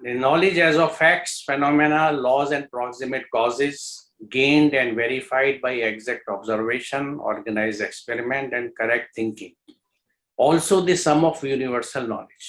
knowledge as of facts, phenomena, laws and proximate causes gained and verified by exact observation, organized experiment and correct thinking. Also the sum of universal knowledge.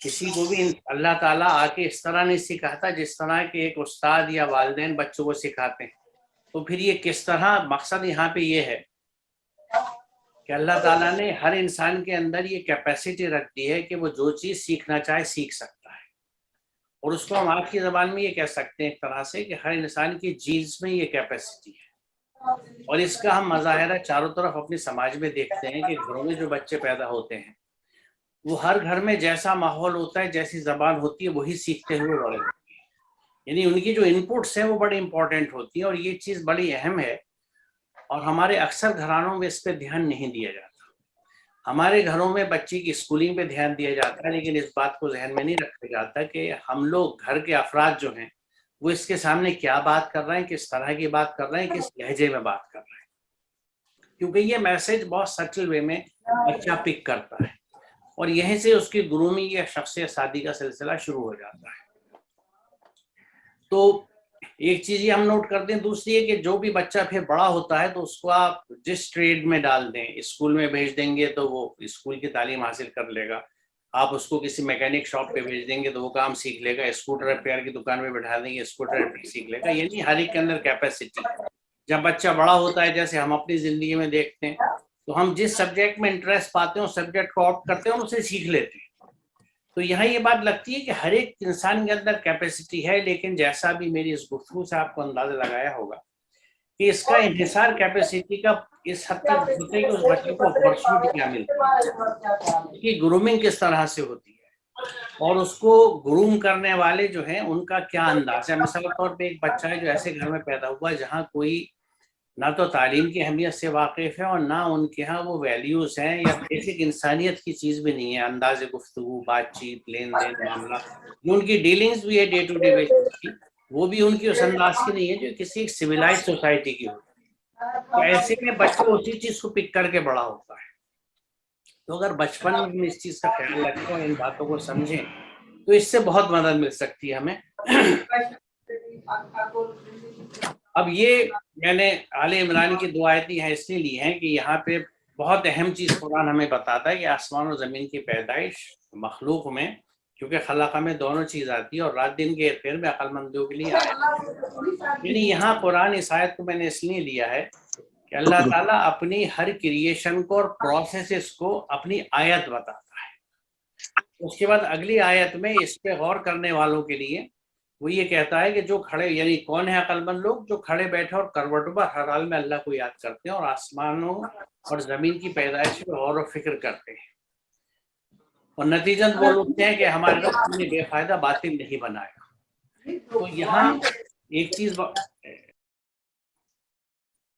کسی کو بھی اللہ تعالیٰ آ کے اس طرح نہیں سکھاتا جس طرح کہ ایک استاد یا والدین بچوں کو سکھاتے ہیں. تو پھر یہ کس طرح، مقصد یہاں پہ یہ ہے کہ اللہ تعالیٰ نے ہر انسان کے اندر یہ کیپیسٹی رکھ دی ہے کہ وہ جو چیز سیکھنا چاہے سیکھ سکتا ہے. اور اس کو ہم آج کی زبان میں یہ کہہ سکتے ہیں ایک طرح سے کہ ہر انسان کی جینز میں یہ کیپیسٹی ہے. اور اس کا ہم مظاہرہ چاروں طرف اپنے سماج میں دیکھتے ہیں کہ گھروں میں جو بچے پیدا ہوتے ہیں وہ ہر گھر میں جیسا ماحول ہوتا ہے، جیسی زبان ہوتی ہے، وہی سیکھتے ہوئے بڑے ہوتے ہیں. یعنی ان کی جو انپٹس ہیں وہ بڑی امپورٹنٹ ہوتی ہیں، اور یہ چیز بڑی اہم ہے. اور ہمارے اکثر گھرانوں میں اس پہ دھیان نہیں دیا جاتا. ہمارے گھروں میں بچی کی اسکولنگ پہ دھیان دیا جاتا ہے، لیکن اس بات کو ذہن میں نہیں رکھا جاتا کہ ہم لوگ گھر کے افراد جو ہیں وہ اس کے سامنے کیا بات کر رہے ہیں، کس طرح کی بات کر رہے ہیں، کس لہجے میں بات کر رہے ہیں. کیونکہ یہ میسج بہت سٹل وے میں بچہ پک کرتا ہے، اور یہیں سے اس کی گرومنگ یا شخصیت سازی کا سلسلہ شروع ہو جاتا ہے. تو ایک چیز یہ ہم نوٹ کرتے ہیں. دوسری ہے کہ جو بھی بچہ پھر بڑا ہوتا ہے تو اس کو آپ جس ٹریڈ میں ڈال دیں، اسکول میں بھیج دیں گے تو وہ اسکول کی تعلیم حاصل کر لے گا. آپ اس کو کسی میکینک شاپ پہ بھیج دیں گے تو وہ کام سیکھ لے گا. اسکوٹر ریپیئر کی دکان میں بٹھا دیں گے، اسکوٹر ریپیئر سیکھ لے گا. یعنی ہر ایک کے اندر کیپیسٹی ہے. جب بچہ بڑا ہوتا ہے، جیسے ہم اپنی زندگی میں دیکھتے ہیں، تو ہم جس سبجیکٹ میں انٹرسٹ پاتے ہیں اس سبجیکٹ کو آپٹ کرتے ہیں اور اسے سیکھ لیتے ہیں. تو یہاں یہ بات لگتی ہے کہ ہر ایک انسان کے اندر کیپیسٹی ہے، لیکن جیسا بھی میری اس گفتگو سے آپ کو اندازہ لگایا ہوگا کہ اس کا انحصار کیپیسٹی کا اس حد تک ہوتا ہے کہ اس بچے کو اپرچونٹی کیا ملتی ہے، اس کی گرومنگ کس طرح سے ہوتی ہے، اور اس کو گروم کرنے والے جو ہیں ان کا کیا انداز ہے. مثال طور پہ ایک بچہ ہے جو ایسے گھر میں پیدا ہوا جہاں کوئی نہ تو تعلیم کی اہمیت سے واقف ہے اور نہ ان کے ہاں وہ ویلیوز ہیں یا بیسک انسانیت کی چیز بھی نہیں ہے. انداز گفتگو، بات چیت، لین دین، معاملہ، جو ان کی ڈیلنگز بھی ہے ڈے ٹو ڈے بیسس کی، وہ بھی ان کی اس انداز کی نہیں ہے جو کسی ایک سویلائز سوسائٹی کی ہوتی ہے. تو ایسے میں بچہ اسی چیز کو پک کر کے بڑا ہوتا ہے. تو اگر بچپن میں ہم اس چیز کا خیال رکھیں اور ان باتوں کو سمجھیں تو اس سے بہت مدد مل سکتی ہے ہمیں. اب یہ میں نے آل عمران کی 2 آیتیں ہیں اس لیے لی ہیں کہ یہاں پہ بہت اہم چیز قرآن ہمیں بتاتا ہے کہ آسمان و زمین کی پیدائش، مخلوق میں، کیونکہ خلقہ میں دونوں چیز آتی ہے، اور رات دن کے پھر میں عقل مندوں کے لیے آیا. یعنی یہاں قرآن اس آیت کو میں نے اس لیے لیا ہے کہ اللہ تعالیٰ اپنی ہر کریشن کو اور پروسیسز کو اپنی آیت بتاتا ہے. اس کے بعد اگلی آیت میں اس پہ غور کرنے والوں کے لیے وہ یہ کہتا ہے کہ جو کھڑے، یعنی کون ہے عقل مند لوگ؟ جو کھڑے بیٹھے اور کروٹوں پر ہر حال میں اللہ کو یاد کرتے ہیں اور آسمانوں اور زمین کی پیدائش پہ غور و فکر کرتے ہیں، اور نتیجن وہ لوگ ہیں کہ ہمارے رب نے بے فائدہ باطل نہیں بنایا. تو یہاں ایک چیز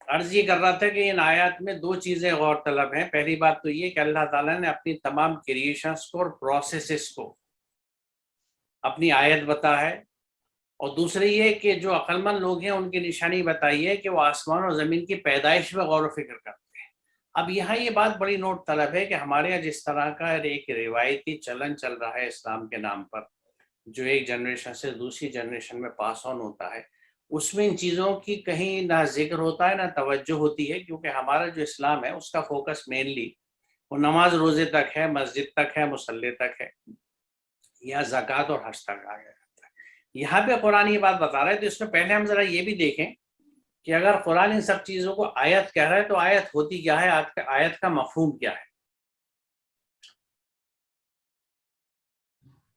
عرض یہ کر رہا تھا کہ ان آیات میں 2 چیزیں غور طلب ہیں. پہلی بات تو یہ کہ اللہ تعالیٰ نے اپنی تمام کریشنز کو اور پروسیسز کو اپنی آیت بتا ہے، اور دوسری یہ کہ جو عقل مند لوگ ہیں ان کی نشانی بتائی ہے کہ وہ آسمان اور زمین کی پیدائش میں غور و فکر کرتے ہیں. اب یہاں یہ بات بڑی نوٹ طلب ہے کہ ہمارے یہاں جس طرح کا ایک روایتی چلن چل رہا ہے اسلام کے نام پر، جو ایک جنریشن سے دوسری جنریشن میں پاس آن ہوتا ہے، اس میں ان چیزوں کی کہیں نہ ذکر ہوتا ہے نہ توجہ ہوتی ہے. کیونکہ ہمارا جو اسلام ہے اس کا فوکس مینلی وہ نماز روزے تک ہے، مسجد تک ہے، مصلی تک ہے، یا زکوٰۃ اور حج تک آ گیا. یہاں پہ قرآن یہ بات بتا رہا ہے. تو اس میں پہلے ہم ذرا یہ بھی دیکھیں کہ اگر قرآن ان سب چیزوں کو آیت کہہ رہا ہے تو آیت ہوتی کیا ہے، آیت کا مفہوم کیا ہے.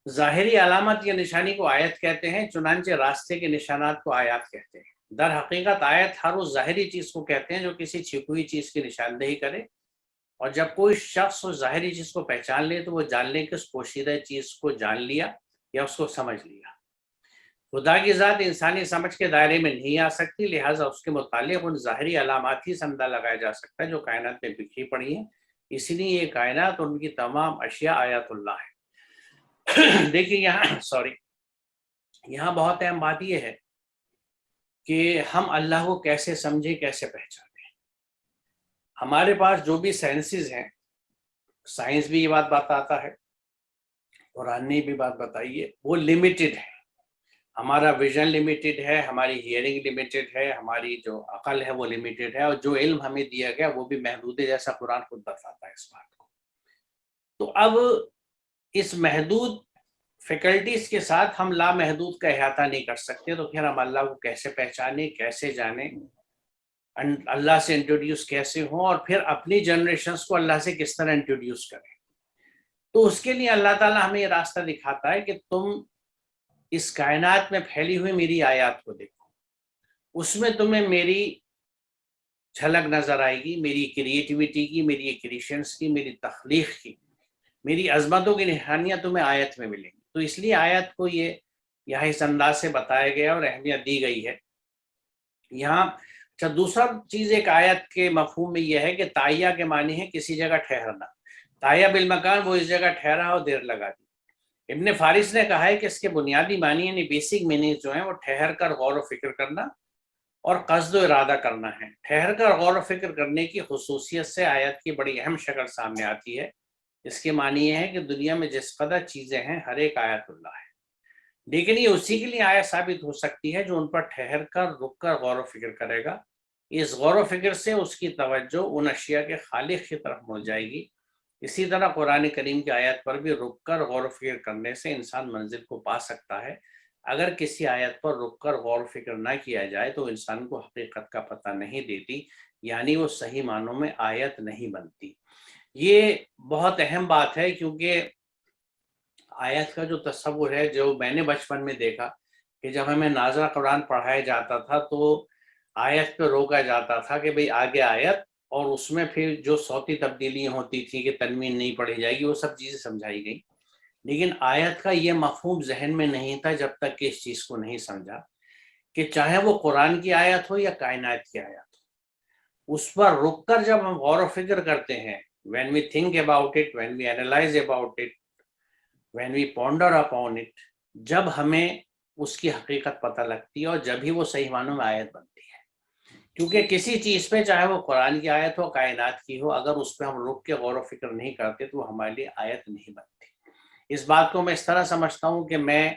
ظاہری علامت یا نشانی کو آیت کہتے ہیں، چنانچہ راستے کے نشانات کو آیات کہتے ہیں. در حقیقت آیت ہر اس ظاہری چیز کو کہتے ہیں جو کسی چھپی ہوئی چیز کی نشاندہی کرے، اور جب کوئی شخص اس ظاہری چیز کو پہچان لے تو وہ جان لے کہ اس پوشیدہ چیز کو جان لیا یا اس کو سمجھ لیا. خدا کی ذات انسانی سمجھ کے دائرے میں نہیں آ سکتی، لہٰذا اس کے متعلق ان ظاہری علامات ہی سے اندازہ لگایا جا سکتا ہے جو کائنات میں بکھری پڑی ہیں. اسی لیے یہ کائنات اور ان کی تمام اشیاء آیات اللہ ہے. دیکھیے یہاں بہت اہم بات یہ ہے کہ ہم اللہ کو کیسے سمجھیں، کیسے پہچانیں. ہمارے پاس جو بھی سائنسز ہیں، سائنس بھی یہ بات بتاتا ہے، قرآن نے بھی بات بتائی ہے، وہ لمیٹڈ ہے. ہمارا ویژن لمیٹڈ ہے، ہماری ہیئرنگ لمیٹڈ ہے، ہماری جو عقل ہے وہ لمیٹڈ ہے، اور جو علم ہمیں دیا گیا وہ بھی محدود ہے، جیسا قرآن خود بتاتا ہے اس بات کو. تو اب اس محدود فیکلٹیز کے ساتھ ہم لامحدود کا احاطہ نہیں کر سکتے، تو پھر ہم اللہ کو کیسے پہچانیں، کیسے جانیں، اللہ سے انٹروڈیوس کیسے ہوں، اور پھر اپنی جنریشنز کو اللہ سے کس طرح انٹروڈیوس کریں۔ تو اس کے لیے اللہ تعالیٰ ہمیں یہ راستہ دکھاتا ہے کہ تم اس کائنات میں پھیلی ہوئی میری آیات کو دیکھو، اس میں تمہیں میری جھلک نظر آئے گی، میری کریٹیوٹی کی، میری کریشنس کی، میری تخلیق کی، میری عظمتوں کی نشانیاں تمہیں آیت میں ملیں گی۔ تو اس لیے آیت کو یہ یہاں اس انداز سے بتایا گیا اور اہمیت دی گئی ہے یہاں۔ اچھا، دوسرا چیز ایک آیت کے مفہوم میں یہ ہے کہ تائیہ کے معنی ہے کسی جگہ ٹھہرنا، تائیہ بالمکان، وہ اس جگہ ٹھہرا اور دیر لگا دی۔ ابن فارس نے کہا ہے کہ اس کے بنیادی معنی یعنی بیسک میننگ جو ہیں وہ ٹھہر کر غور و فکر کرنا اور قصد و ارادہ کرنا ہے۔ ٹھہر کر غور و فکر کرنے کی خصوصیت سے آیت کی بڑی اہم شکل سامنے آتی ہے۔ اس کے معنی یہ ہے کہ دنیا میں جس قدر چیزیں ہیں ہر ایک آیت اللہ ہے، لیکن یہ اسی کے لیے آیت ثابت ہو سکتی ہے جو ان پر ٹھہر کر رک کر غور و فکر کرے گا۔ اس غور و فکر سے اس کی توجہ ان اشیاء کے خالق کی طرف مڑ جائے گی۔ اسی طرح قرآن کریم کی آیت پر بھی رک کر غور و فکر کرنے سے انسان منزل کو پا سکتا ہے۔ اگر کسی آیت پر رک کر غور و فکر نہ کیا جائے تو انسان کو حقیقت کا پتہ نہیں دیتی، یعنی وہ صحیح معنوں میں آیت نہیں بنتی۔ یہ بہت اہم بات ہے، کیونکہ آیت کا جو تصور ہے جو میں نے بچپن میں دیکھا کہ جب ہمیں نازلہ قرآن پڑھایا جاتا تھا تو آیت پہ روکا جاتا تھا کہ بھئی آگے آیت، اور اس میں پھر جو صوتی تبدیلیاں ہوتی تھی کہ تنوین نہیں پڑھی جائے گی، وہ سب چیزیں سمجھائی گئی، لیکن آیت کا یہ مفہوم ذہن میں نہیں تھا جب تک کہ اس چیز کو نہیں سمجھا کہ چاہے وہ قرآن کی آیت ہو یا کائنات کی آیت ہو، اس پر رک کر جب ہم غور و فکر کرتے ہیں، when we think about it, when we analyze about it, when we ponder upon it، جب ہمیں اس کی حقیقت پتہ لگتی ہے اور جب ہی وہ صحیح معنوں میں آیت بنتی ہے۔ کیونکہ کسی چیز پہ چاہے وہ قرآن کی آیت ہو، کائنات کی ہو، اگر اس پہ ہم رک کے غور و فکر نہیں کرتے تو وہ ہمارے لیے آیت نہیں بنتی۔ اس بات کو میں اس طرح سمجھتا ہوں کہ میں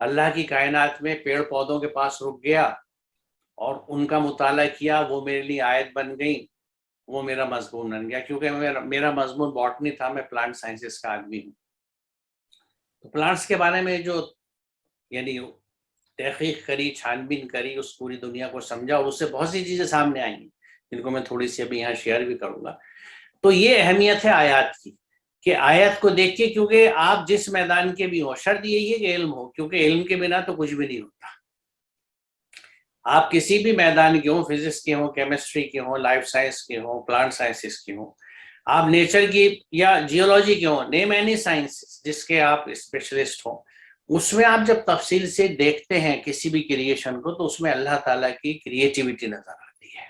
اللہ کی کائنات میں پیڑ پودوں کے پاس رک گیا اور ان کا مطالعہ کیا، وہ میرے لیے آیت بن گئی، وہ میرا مضمون بن گیا۔ کیونکہ میرا مضمون باٹنی تھا، میں پلانٹ سائنسز کا آدمی ہوں، تو پلانٹس کے بارے میں جو یعنی تحقیق کری، چھان بین کری، اس پوری دنیا کو سمجھا، اور اس سے بہت سی چیزیں سامنے آئیں گی جن کو میں تھوڑی سی ابھی یہاں شیئر بھی کروں گا۔ تو یہ اہمیت ہے آیات کی کہ آیت کو دیکھ کے، کیونکہ آپ جس میدان کے بھی ہوں، شرط یہی ہے کہ علم ہو، کیونکہ علم کے بنا تو کچھ بھی نہیں ہوتا۔ آپ کسی بھی میدان کے ہوں، فزکس کے ہوں، کیمسٹری کے ہوں، لائف سائنس کے ہوں، پلانٹ سائنسز کے ہوں، آپ نیچر کی یا جیولوجی کے ہوں، نیم اینی سائنس جس کے آپ اسپیشلسٹ ہوں، اس میں آپ جب تفصیل سے دیکھتے ہیں کسی بھی کریشن کو تو اس میں اللہ تعالیٰ کی کریٹیوٹی نظر آتی ہے۔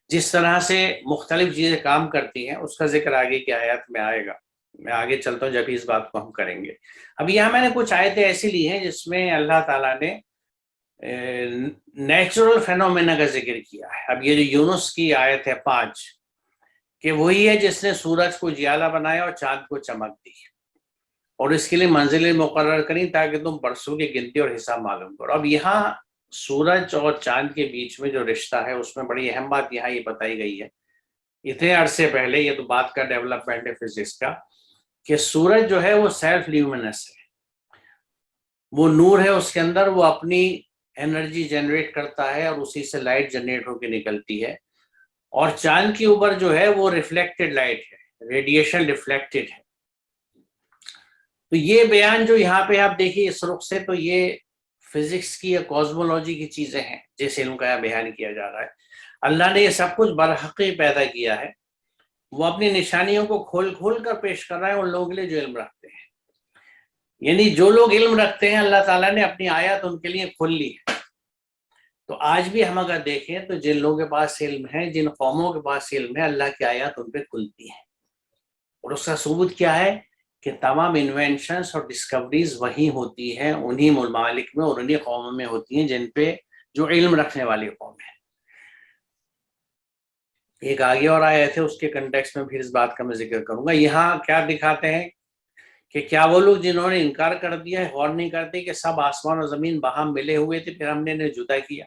جس طرح سے مختلف چیزیں کام کرتی ہیں اس کا ذکر آگے کی آیات میں آئے گا، میں آگے چلتا ہوں جب اس بات کو ہم کریں گے۔ اب یہاں میں نے کچھ آیتیں ایسی لی ہیں جس میں اللہ تعالیٰ نے نیچرل فینومینا کا ذکر کیا ہے۔ اب یہ جو یونس کی آیت ہے 5 کہ وہی ہے جس نے سورج کو جیالہ بنایا اور چاند کو چمک دی، اور اس کے لیے منزلیں مقرر کریں تاکہ تم برسوں کی گنتی اور حساب معلوم کرو۔ اب یہاں سورج اور چاند کے بیچ میں جو رشتہ ہے اس میں بڑی اہم بات یہاں یہ بتائی گئی ہے، اتنے عرصے پہلے، یہ تو بات کا ڈیولپمنٹ ہے فزکس کا، کہ سورج جو ہے وہ سیلف لیومینس ہے، وہ نور ہے اس کے اندر، وہ اپنی انرجی جنریٹ کرتا ہے اور اسی سے لائٹ جنریٹ ہو کے نکلتی ہے، اور چاند کے اوپر جو ہے وہ ریفلیکٹڈ لائٹ ہے، ریڈیشن ریفلیکٹڈ ہے۔ تو یہ بیان جو یہاں پہ آپ دیکھیے اس رخ سے، تو یہ فزکس کی یا کوزمولوجی کی چیزیں ہیں جس علم کا یہاں بیان کیا جا رہا ہے۔ اللہ نے یہ سب کچھ برحقی پیدا کیا ہے، وہ اپنی نشانیوں کو کھول کھول کر پیش کر رہا ہے ان لوگوں کے لیے جو علم رکھتے ہیں۔ یعنی جو لوگ علم رکھتے ہیں اللہ تعالیٰ نے اپنی آیات ان کے لیے کھول لی ہے۔ تو آج بھی ہم اگر دیکھیں تو جن لوگوں کے پاس علم ہے، جن قوموں کے پاس علم ہے، اللہ کی آیات ان پہ کھلتی ہیں، اور اس کا ثبوت کیا ہے کہ تمام انوینشنز اور ڈسکوریز وہی ہوتی ہیں انہی ممالک میں اور انہی قوموں میں ہوتی ہیں جن پہ جو علم رکھنے والی قوم ہے۔ ایک آگے اور آیت ہے، اس کے کنٹیکسٹ میں پھر اس بات کا میں ذکر کروں گا۔ یہاں کیا دکھاتے ہیں کہ کیا وہ لوگ جنہوں نے انکار کر دیا ہے غور نہیں کرتے کہ سب آسمان اور زمین باہم ملے ہوئے تھے، پھر ہم نے انہیں جدا کیا۔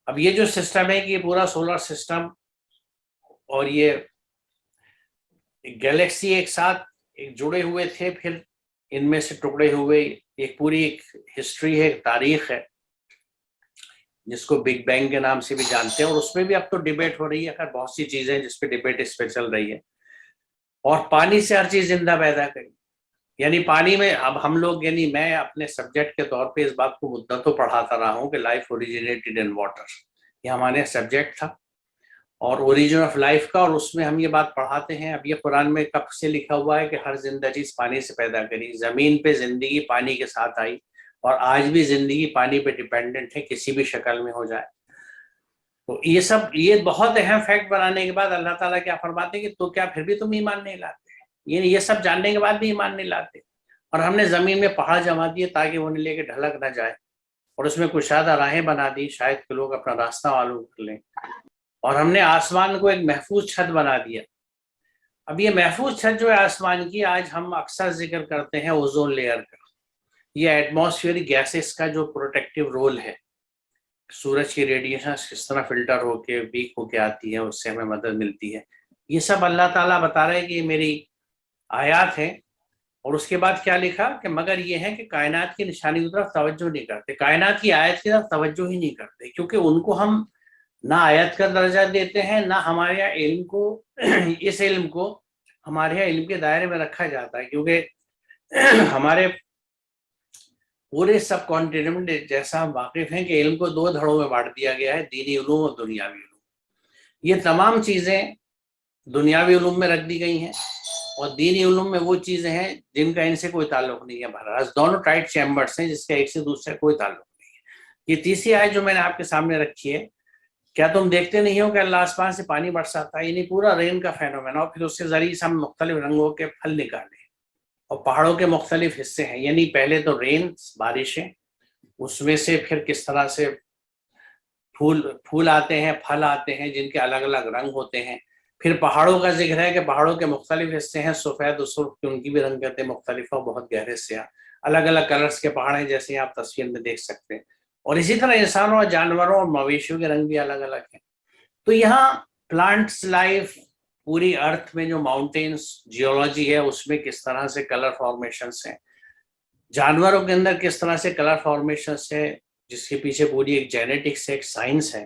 اب یہ جو سسٹم ہے کہ یہ پورا سولر سسٹم اور یہ گیلیکسی ایک ساتھ ایک جڑے ہوئے تھے، پھر ان میں سے ٹکڑے ہوئے ایک پوری ایک ہسٹری ہے، ایک تاریخ ہے جس کو بگ بینگ کے نام سے بھی جانتے ہیں، اور اس میں بھی اب تو ڈیبیٹ ہو رہی ہے، خیر بہت سی چیزیں جس پہ ڈیبیٹ اس پہ چل رہی ہے. اور پانی سے ہر چیز زندہ پیدا کری، یعنی پانی میں اب ہم لوگ، یعنی میں اپنے سبجیکٹ کے طور پہ اس بات کو مدتوں پڑھاتا رہا ہوں کہ لائف اوریجنیٹڈ ان واٹر، یہ ہمارے سبجیکٹ تھا اور اوریجن آف لائف کا، اور اس میں ہم یہ بات پڑھاتے ہیں. اب یہ قرآن میں کب سے لکھا ہوا ہے کہ ہر زندہ چیز پانی سے پیدا کری، زمین پہ زندگی پانی کے ساتھ آئی، اور آج بھی زندگی پانی پہ ڈیپینڈنٹ ہے کسی بھی شکل میں ہو جائے. تو یہ سب، یہ بہت اہم فیکٹ بنانے کے بعد اللہ تعالیٰ کیا فرماتے ہیں کہ تو کیا پھر بھی تم ایمان نہیں لاتے؟ یہ سب جاننے کے بعد بھی ایمان نہیں لاتے. اور ہم نے زمین میں پہاڑ جما دیے تاکہ وہ لے کے ڈھلک نہ جائے، اور اس میں کشادہ راہیں بنا دی شاید کہ لوگ اپنا راستہ معلوم کر لیں. اور ہم نے آسمان کو ایک محفوظ چھت بنا دیا. اب یہ محفوظ چھت جو ہے آسمان کی، آج ہم اکثر ذکر کرتے ہیں اوزون لیئر کا، یہ ایٹماسفیئرک گیسز کا جو پروٹیکٹیو رول ہے، سورج کی ریڈیشن کس طرح فلٹر ہو کے ویک ہو کے آتی ہے، اس سے ہمیں مدد ملتی ہے. یہ سب اللہ تعالیٰ بتا رہے ہیں کہ یہ میری آیات ہیں. اور اس کے بعد کیا لکھا کہ مگر یہ ہے کہ کائنات کی نشانی کی طرف توجہ نہیں کرتے، کائنات کی آیت کی طرف توجہ ہی نہیں کرتے، کیونکہ ان کو ہم نہ آیت کا درجہ دیتے ہیں، نہ ہمارے یہاں علم کو اس علم کو ہمارے یہاں علم کے دائرے میں رکھا جاتا ہے. کیونکہ ہمارے پورے سب کانٹیننٹ جیسا ہم واقف ہیں کہ علم کو 2 دھڑوں میں بانٹ دیا گیا ہے، دینی علوم اور دنیاوی علوم. یہ تمام چیزیں دنیاوی علوم میں رکھ دی گئی ہیں، اور دینی علوم میں وہ چیزیں ہیں جن کا ان سے کوئی تعلق نہیں ہے. بہرحال دونوں ٹائٹ چیمبرز ہیں جس کا ایک سے دوسرے کوئی تعلق نہیں ہے. یہ تیسری آیت جو میں نے آپ کے سامنے رکھی ہے، کیا تم دیکھتے نہیں ہو کہ اللہ آسمان سے پانی برساتا ہے، یعنی پورا رین کا فینومین، اور پھر اس کے ذریعے سے ہم مختلف رنگوں کے پھل نکالے، اور پہاڑوں کے مختلف حصے ہیں. یعنی پہلے تو رین، بارشیں، اس میں سے پھر کس طرح سے پھول آتے ہیں، پھل آتے ہیں جن کے الگ الگ رنگ ہوتے ہیں. پھر پہاڑوں کا ذکر ہے کہ پہاڑوں کے مختلف حصے ہیں، سفید و سرخ کے، ان کی بھی رنگ کہتے ہیں مختلف اور بہت گہرے سیاہ، الگ الگ کلرز کے پہاڑ ہیں جیسے آپ تصویر میں دیکھ سکتے ہیں. اور اسی طرح انسانوں اور جانوروں اور مویشیوں کے رنگ بھی الگ الگ ہیں. تو یہاں پلانٹس لائف، پوری ارتھ میں جو ماؤنٹینز جیولوجی ہے اس میں کس طرح سے کلر فارمیشنز ہیں، جانوروں کے اندر کس طرح سے کلر فارمیشنز ہے، جس کے پیچھے پوری ایک جینیٹکس ہے، ایک سائنس ہے.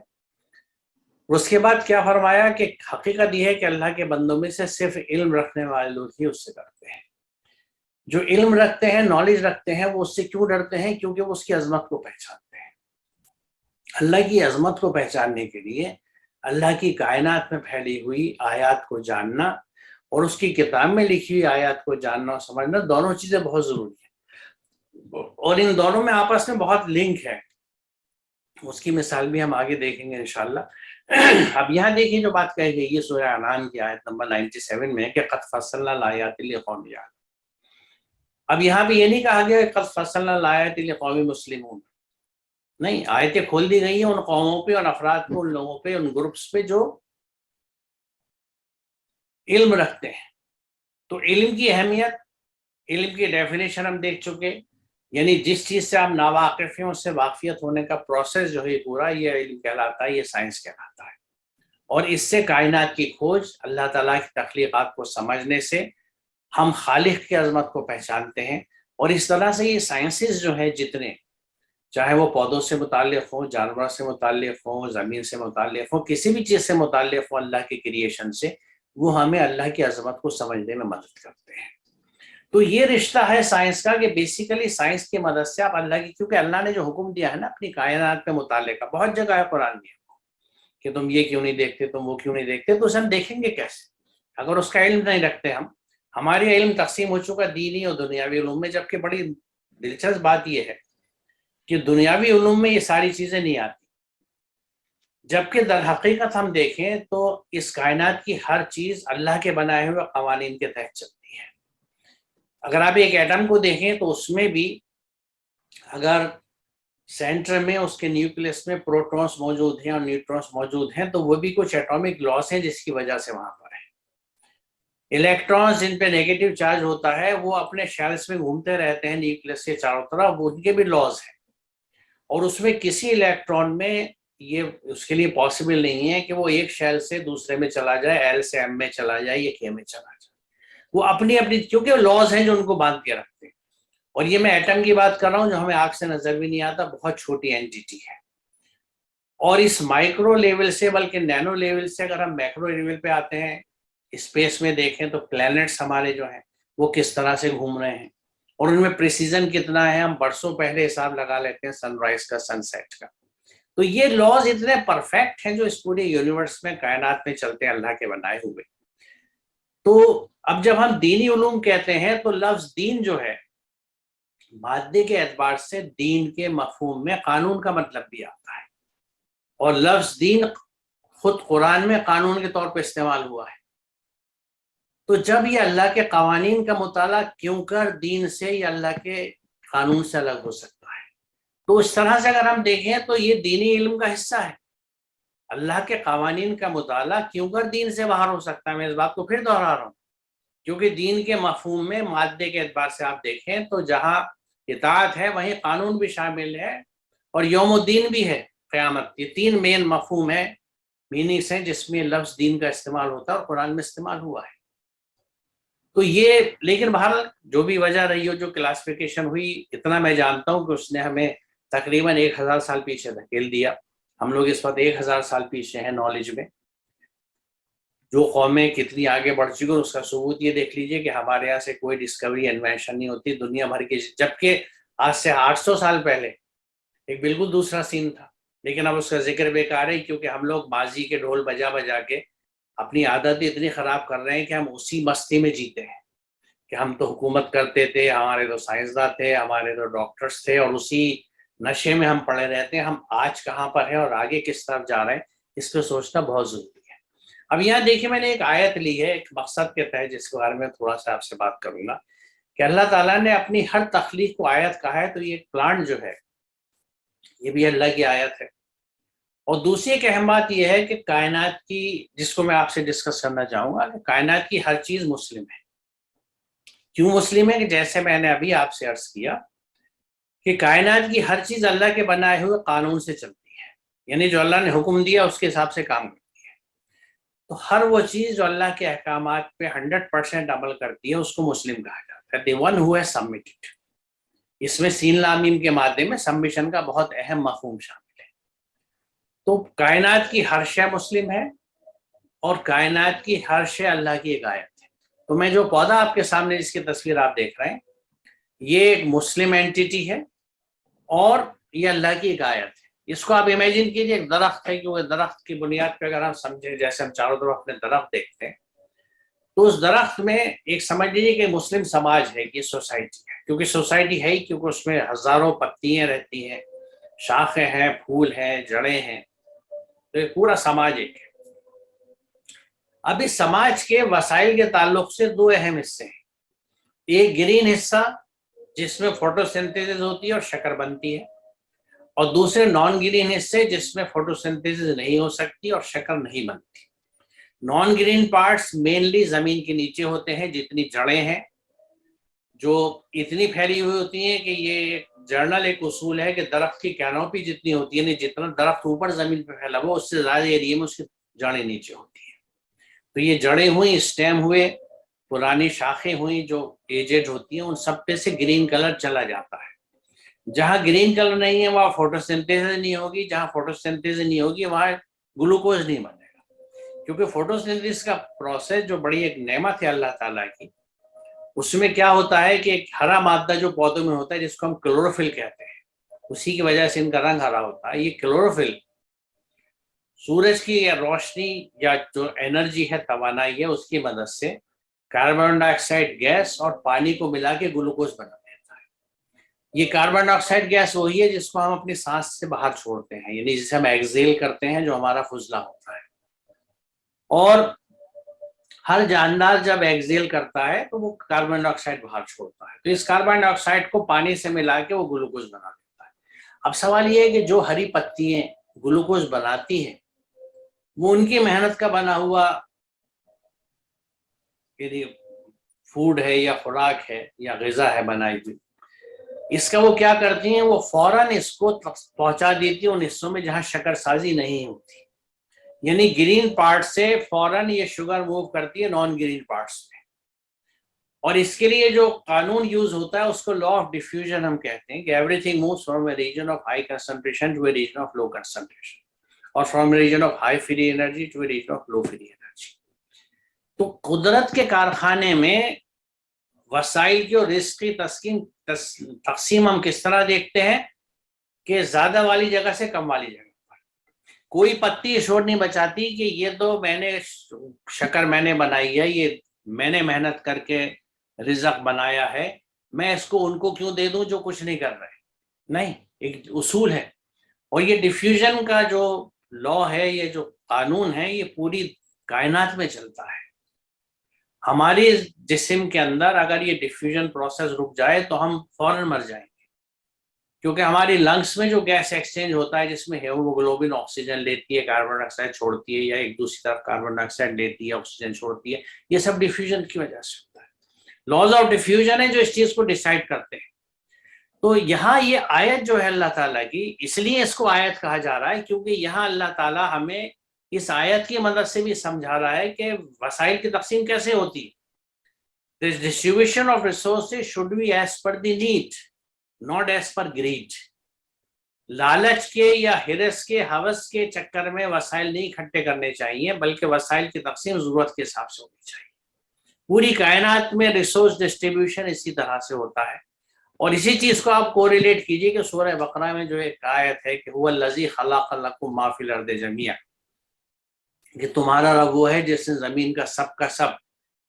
اس کے بعد کیا فرمایا کہ حقیقت یہ ہے کہ اللہ کے بندوں میں سے صرف علم رکھنے والے لوگ ہی اس سے ڈرتے ہیں. جو علم رکھتے ہیں، نالج رکھتے ہیں، وہ اس سے کیوں ڈرتے ہیں؟ کیونکہ وہ اس کی عظمت کو پہچانتے ہیں. اللہ کی عظمت کو پہچاننے کے لیے اللہ کی کائنات میں پھیلی ہوئی آیات کو جاننا اور اس کی کتاب میں لکھی ہوئی آیات کو جاننا اور سمجھنا، دونوں چیزیں بہت ضروری ہیں، اور ان دونوں میں آپس میں بہت لنک ہے. اس کی مثال بھی ہم آگے دیکھیں گے انشاءاللہ. اب یہاں دیکھیں جو بات کہی گئی ہے سورہ انعام کی آیت نمبر 97 میں کہ قد فصلنا الآیات لقوم یعلمون. اب یہاں بھی یہ نہیں کہا گیا کہ قد فصلنا الآیات لقوم مسلمون، نہیں، آیتیں کھول دی گئی ہیں ان قوموں پہ، ان افراد پہ، ان لوگوں پہ، ان گروپس پہ جو علم رکھتے ہیں. تو علم کی اہمیت، علم کی ڈیفینیشن ہم دیکھ چکے، یعنی جس چیز سے آپ ناواقف ہیں اس سے واقفیت ہونے کا پروسیس جو ہے پورا، یہ علم کہلاتا ہے، یہ سائنس کہلاتا ہے. اور اس سے کائنات کی کھوج، اللہ تعالیٰ کی تخلیقات کو سمجھنے سے ہم خالق کی عظمت کو پہچانتے ہیں. اور اس طرح سے یہ سائنسز جو ہیں جتنے، چاہے وہ پودوں سے متعلق ہوں، جانوروں سے متعلق ہوں، زمین سے متعلق ہوں، کسی بھی چیز سے متعلق ہوں اللہ کی کریشن سے، وہ ہمیں اللہ کی عظمت کو سمجھنے میں مدد کرتے ہیں. تو یہ رشتہ ہے سائنس کا کہ بیسیکلی سائنس کی مدد سے آپ اللہ کی، کیونکہ اللہ نے جو حکم دیا ہے نا اپنی کائنات پہ متعلق، بہت جگہ ہے قرآن میں کہ تم یہ کیوں نہیں دیکھتے، تم وہ کیوں نہیں دیکھتے. تو اسے ہم دیکھیں گے کیسے اگر اس کا علم نہیں رکھتے ہم؟ ہماری علم تقسیم ہو چکا دینی اور دنیاوی علوم میں، جبکہ بڑی دلچسپ بات یہ ہے کہ دنیاوی علوم میں یہ ساری چیزیں نہیں آتی، جبکہ در حقیقت ہم دیکھیں تو اس کائنات کی ہر چیز اللہ کے بنائے ہوئے قوانین کے تحت چلتی ہے. اگر آپ ایک ایٹم کو دیکھیں تو اس میں بھی اگر سینٹر میں اس کے نیوکلیس میں پروٹونز موجود ہیں اور نیوٹرونز موجود ہیں تو وہ بھی کچھ ایٹامک لاس ہیں جس کی وجہ سے وہاں پر ہے. الیکٹرونز جن پہ نیگیٹو چارج ہوتا ہے وہ اپنے شیلز میں گھومتے رہتے ہیں نیوکلیس کے چاروں طرف، وہ ان کے بھی لاز ہیں. اور اس میں کسی الیکٹران میں یہ اس کے لیے پاسبل نہیں ہے کہ وہ ایک شیل سے دوسرے میں چلا جائے، ایل سے ایم میں چلا جائے یا کے میں چلا جائے. وہ اپنی اپنی، کیونکہ لاز ہیں جو ان کو باندھ کے رکھتے ہیں. اور یہ میں ایٹم کی بات کر رہا ہوں جو ہمیں آنکھ سے نظر بھی نہیں آتا, بہت چھوٹی اینٹیٹی ہے. اور اس مائکرو لیول سے بلکہ نینو لیول سے اگر ہم میکرو لیول پہ آتے ہیں, اسپیس میں دیکھیں تو پلینٹس ہمارے جو ہیں وہ کس طرح سے گھوم رہے ہیں, اور ان میں پریسیزن کتنا ہے, ہم برسوں پہلے حساب لگا لیتے ہیں سن رائز کا, سن سیٹ کا. تو یہ لاز اتنے پرفیکٹ ہیں جو اس پورے یونیورس میں, کائنات میں چلتے ہیں, اللہ کے بنائے ہوئے. تو اب جب ہم دینی علوم کہتے ہیں تو لفظ دین جو ہے مادے کے اعتبار سے دین کے مفہوم میں قانون کا مطلب بھی آتا ہے, اور لفظ دین خود قرآن میں قانون کے طور پہ استعمال ہوا ہے. تو جب یہ اللہ کے قوانین کا مطالعہ کیوں کر دین سے یا اللہ کے قانون سے الگ ہو سکتا ہے. تو اس طرح سے اگر ہم دیکھیں تو یہ دینی علم کا حصہ ہے. اللہ کے قوانین کا مطالعہ کیوں کر دین سے باہر ہو سکتا ہے, میں اس بات کو پھر دہرا رہا ہوں, کیونکہ دین کے مفہوم میں مادے کے اعتبار سے آپ دیکھیں تو جہاں اطاعت ہے وہیں قانون بھی شامل ہے, اور یوم الدین بھی ہے, قیامت. یہ تین مین مفہوم ہے, میننگس ہیں جس میں لفظ دین کا استعمال ہوتا ہے اور قرآن میں استعمال ہوا ہے. تو یہ, لیکن بہرحال جو بھی وجہ رہی ہو, جو کلاسیفیکیشن ہوئی, اتنا میں جانتا ہوں کہ اس نے ہمیں تقریباً 1000 سال پیچھے دھکیل دیا. ہم لوگ اس وقت 1000 سال پیچھے ہیں نالج میں. جو قومیں کتنی آگے بڑھ چکی ہیں اس کا ثبوت یہ دیکھ لیجئے کہ ہمارے یہاں سے کوئی ڈسکوری انوینشن نہیں ہوتی دنیا بھر کی, جبکہ آج سے 800 سال پہلے ایک بالکل دوسرا سین تھا. لیکن اب اس کا ذکر بیکار ہے, کیونکہ ہم لوگ ماضی کے ڈھول بجا بجا کے اپنی عادت اتنی خراب کر رہے ہیں کہ ہم اسی مستی میں جیتے ہیں کہ ہم تو حکومت کرتے تھے, ہمارے تو سائنسداں تھے, ہمارے تو ڈاکٹرز تھے, اور اسی نشے میں ہم پڑے رہتے ہیں. ہم آج کہاں پر ہیں اور آگے کس طرف جا رہے ہیں, اس پہ سوچنا بہت ضروری ہے. اب یہاں دیکھیں میں نے ایک آیت لی ہے ایک مقصد کے تحت, جس کے بارے میں تھوڑا سا آپ سے بات کروں گا, کہ اللہ تعالیٰ نے اپنی ہر تخلیق کو آیت کہا ہے. تو یہ پلانٹ جو ہے یہ بھی اللہ کی آیت ہے. اور دوسری ایک اہم بات یہ ہے کہ کائنات کی, جس کو میں آپ سے ڈسکس کرنا چاہوں گا, کہ کائنات کی ہر چیز مسلم ہے. کیوں مسلم ہے؟ کہ جیسے میں نے ابھی آپ سے عرض کیا کہ کائنات کی ہر چیز اللہ کے بنائے ہوئے قانون سے چلتی ہے, یعنی جو اللہ نے حکم دیا اس کے حساب سے کام کرتی ہے. تو ہر وہ چیز جو اللہ کے احکامات پہ 100% عمل کرتی ہے اس کو مسلم کہا جاتا ہے. the one who has submitted. اس میں سین لام میم کے مادے میں سبمیشن کا بہت اہم مفہوم شامل ہے. تو کائنات کی ہر شے مسلم ہے, اور کائنات کی ہر شے اللہ کی ایک آیت ہے. تو میں جو پودا آپ کے سامنے جس کی تصویر آپ دیکھ رہے ہیں یہ ایک مسلم اینٹیٹی ہے, اور یہ اللہ کی ایک آیت ہے. اس کو آپ امیجن کیجئے ایک درخت ہے, کیونکہ درخت کی بنیاد پہ اگر ہم سمجھیں, جیسے ہم چاروں طرف اپنے درخت دیکھتے ہیں, تو اس درخت میں ایک سمجھ لیجیے کہ مسلم سماج ہے, کہ سوسائٹی ہے. کیونکہ سوسائٹی ہے ہی, کیونکہ اس میں ہزاروں پتیاں رہتی ہیں, شاخیں ہیں, پھول ہیں, جڑیں ہیں, تو یہ پورا سماج ایک ہے. اب اس سماج کے وسائل کے تعلق سے دو اہم حصے ہیں. ایک گرین حصہ جس میں فوٹو سنتھیسس ہوتی ہے اور شکر بنتی ہے, اور دوسرے نان گرین حصے جس میں فوٹو سنتھیسس نہیں ہو سکتی اور شکر نہیں بنتی. نان گرین پارٹس مینلی زمین کے نیچے ہوتے ہیں, جتنی جڑیں ہیں جو اتنی پھیلی ہوئی ہوتی ہیں کہ یہ جرنل ایک اصول ہے کہ درخت کی کینوپی جتنی ہوتی ہے, یعنی جتنا درخت اوپر زمین پہ پھیلا ہوا اس سے زیادہ ایریے میں اس کی جڑیں نیچے ہوتی ہیں. تو یہ جڑیں ہوئیں, اسٹیم ہوئے, پرانی شاخیں ہوئیں جو ایجڈ ہوتی ہیں, ان سب پہ سے گرین کلر چلا جاتا ہے. جہاں گرین کلر نہیں ہے وہاں فوٹوسنتھیسس نہیں ہوگی, جہاں فوٹوسنتھیسس نہیں ہوگی وہاں گلوکوز نہیں بنے گا. کیونکہ فوٹوسنتھیسس کا پروسیس جو بڑی ایک نعمت ہے اللہ تعالیٰ کی, اس میں کیا ہوتا ہے کہ ایک ہرا مادہ جو پودوں میں ہوتا ہے جس کو ہم کلوروفل کہتے ہیں, اسی کی وجہ سے ان کا رنگ ہرا ہوتا ہے. یہ کلوروفل سورج کی یا روشنی یا جو انرجی ہے, توانائی ہے, اس کی مدد سے کاربن ڈائی آکسائڈ گیس اور پانی کو ملا کے گلوکوز بنا دیتا ہے. یہ کاربن ڈائی آکسائڈ گیس وہی ہے جس کو ہم اپنی سانس سے باہر چھوڑتے ہیں, یعنی جسے ہم ایکزیل کرتے ہیں, جو ہمارا فضلہ ہوتا ہے. اور ہر جاندار جب ایکزیل کرتا ہے تو وہ کاربن ڈائی آکسائڈ باہر چھوڑتا ہے, تو اس کاربن ڈائی آکسائڈ کو پانی سے ملا کے وہ گلوکوز بنا دیتا ہے. اب سوال یہ ہے کہ جو ہری پتیاں گلوکوز بناتی ہیں وہ ان کی محنت کا بنا ہوا فوڈ ہے یا خوراک ہے یا غذا ہے بنائی ہوئی, اس کا وہ کیا کرتی ہیں, وہ فوراً اس کو پہنچا دیتی ہیں ان حصوں میں جہاں شکر سازی نہیں ہوتی. یعنی گرین پارٹ سے فوراً یہ شوگر موو کرتی ہے نان گرین پارٹس میں, اور اس کے لیے جو قانون یوز ہوتا ہے اس کو لا آف ڈیفیوژن ہم کہتے ہیں، کہ everything moves from a region of high concentration to a region of low concentration, اور from a region of high free energy to a region of low free energy. تو قدرت کے کارخانے میں وسائل کی اور رزق کی تقسیم ہم کس طرح دیکھتے ہیں کہ زیادہ والی جگہ سے کم والی جگہ پر۔ کوئی پتی شور نہیں بچاتی کہ یہ تو میں نے شکر میں نے بنائی ہے، یہ میں نے محنت کر کے رزق بنایا ہے، میں اس کو ان کو کیوں دے دوں جو کچھ نہیں کر رہے۔ نہیں، ایک اصول ہے، اور یہ ڈیفیوژن کا جو لا ہے، یہ جو قانون ہے، یہ پوری کائنات میں چلتا ہے۔ ہماری جسم کے اندر اگر یہ ڈیفیوژن پروسیس رک جائے تو ہم فوراً مر جائیں گے، کیونکہ ہماری لنگس میں جو گیس ایکسچینج ہوتا ہے، جس میں ہیموگلوبن آکسیجن لیتی ہے، کاربن ڈائی آکسائڈ چھوڑتی ہے، یا ایک دوسری طرف کاربن ڈائی آکسائڈ لیتی ہے، آکسیجن چھوڑتی ہے، یہ سب ڈیفیوژن کی وجہ سے ہوتا ہے۔ لاز آف ڈیفیوژن ہے جو اس چیز کو ڈیسائیڈ کرتے ہیں۔ تو یہاں یہ آیت جو ہے اللہ تعالیٰ کی، اس لیے اس کو آیت کہا جا رہا ہے کیونکہ یہاں اللہ تعالیٰ ہمیں اس آیت کی مدد سے بھی سمجھا رہا ہے کہ وسائل کی تقسیم کیسے ہوتی ہے۔ The distribution of resources should be as per the need, not as per greed. لالچ کے یا ہرس کے ہوس کے چکر میں وسائل نہیں اکٹھے کرنے چاہیے، بلکہ وسائل کی تقسیم ضرورت کے حساب سے ہونی چاہیے۔ پوری کائنات میں ریسورس ڈسٹریبیوشن اسی طرح سے ہوتا ہے، اور اسی چیز کو آپ کوریلیٹ کیجئے کہ سورہ بقرہ میں جو ایک آیت ہے کہ هو الذی خلق لکم ما فی الارض جمیعا، کہ تمہارا رب وہ ہے جس نے زمین کا سب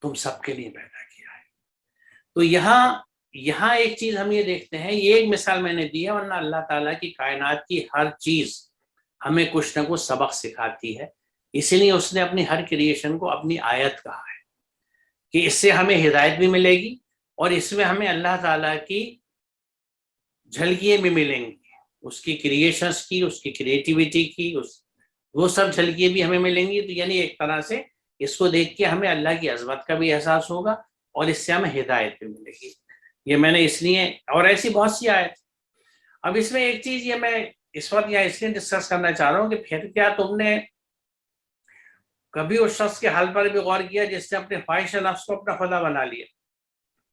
تم سب کے لیے پیدا کیا ہے۔ تو یہاں ایک چیز ہم یہ دیکھتے ہیں، یہ ایک مثال میں نے دی ہے، ورنہ اللہ تعالیٰ کی کائنات کی ہر چیز ہمیں کچھ نہ کچھ سبق سکھاتی ہے، اسی لیے اس نے اپنی ہر کریشن کو اپنی آیت کہا ہے کہ اس سے ہمیں ہدایت بھی ملے گی، اور اس میں ہمیں اللہ تعالیٰ کی جھلکیاں بھی ملیں گی، اس کی کریشنز کی، اس کی کریٹیوٹی کی، وہ سب جھلکیاں بھی ہمیں ملیں گی۔ تو یعنی ایک طرح سے اس کو دیکھ کے ہمیں اللہ کی عظمت کا بھی احساس ہوگا، اور اس سے ہمیں ہدایت بھی ملے گی۔ یہ میں نے اس لیے، اور ایسی بہت سی آیت۔ اب اس میں ایک چیز یہ میں اس وقت یہاں اس لیے ڈسکس کرنا چاہ رہا ہوں کہ پھر کیا تم نے کبھی اس شخص کے حال پر بھی غور کیا جس نے اپنے خواہش نفس کو اپنا خدا بنا لیا،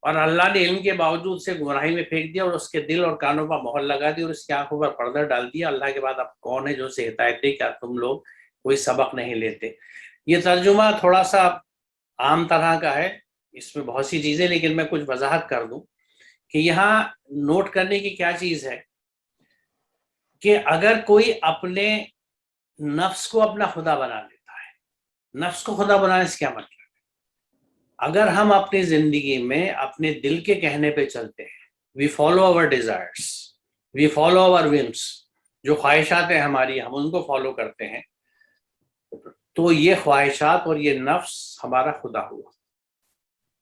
اور اللہ نے علم کے باوجود سے گمراہی میں پھینک دیا، اور اس کے دل اور کانوں پر مہر لگا دی، اور اس کی آنکھوں پر پردہ ڈال دیا۔ اللہ کے بعد اب کون ہے جو اسے ہدایت دے؟ کیا تم لوگ کوئی سبق نہیں لیتے؟ یہ ترجمہ تھوڑا سا عام طرح کا ہے، اس میں بہت سی چیزیں، لیکن میں کچھ وضاحت کر دوں کہ یہاں نوٹ کرنے کی کیا چیز ہے کہ اگر کوئی اپنے نفس کو اپنا خدا بنا لیتا ہے، نفس کو خدا بنانے سے کیا مطلب ہے؟ اگر ہم اپنی زندگی میں اپنے دل کے کہنے پہ چلتے ہیں، وی فالو آور ڈیزائرس، وی فالو آور ومس، جو خواہشات ہیں ہماری ہم ان کو فالو کرتے ہیں، تو یہ خواہشات اور یہ نفس ہمارا خدا ہوا۔